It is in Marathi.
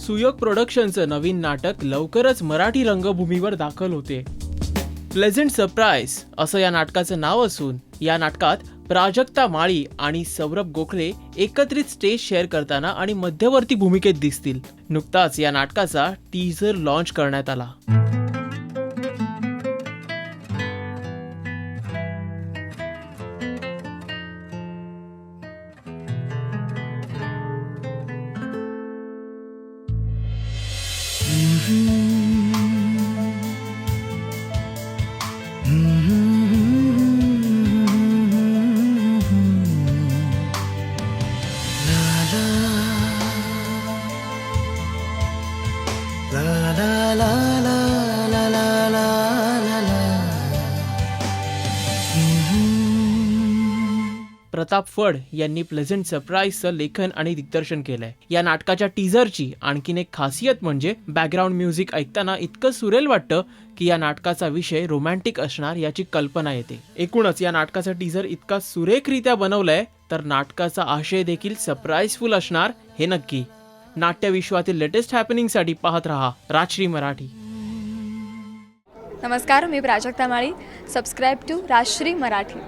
सुयोग प्रोडक्शनचं नवीन नाटक लवकरच मराठी रंगभूमीवर दाखल होते. प्लेझंट सरप्राईज असं या नाटकाचं नाव असून या नाटकात प्राजक्ता माळी आणि सौरभ गोखले एकत्रित स्टेज शेअर करताना आणि मध्यवर्ती भूमिकेत दिसतील. नुकताच या नाटकाचा टीझर लॉन्च करण्यात आला. प्रताप फड यांनी प्लेझंट सरप्राईजचं लेखन आणि दिग्दर्शन केलंय. या नाटकाच्या टीझरची आणखीन एक खासियत म्हणजे बॅकग्राऊंड म्युझिक ऐकताना इतकं सुरेल वाटतं की या नाटकाचा विषय रोमॅन्टिक असणार याची कल्पना येते. एकूणच या नाटकाचा टीझर इतका सुरेखरित्या बनवलाय तर नाटकाचा आशय देखील सरप्राईजफुल असणार हे नक्की. नाट्यविश्वातील लेटेस्ट हॅपनिंगसाठी पाहत रहा राजश्री मराठी. नमस्कार, मी प्राजक्ता माळी. Subscribe to Rajshri Marathi.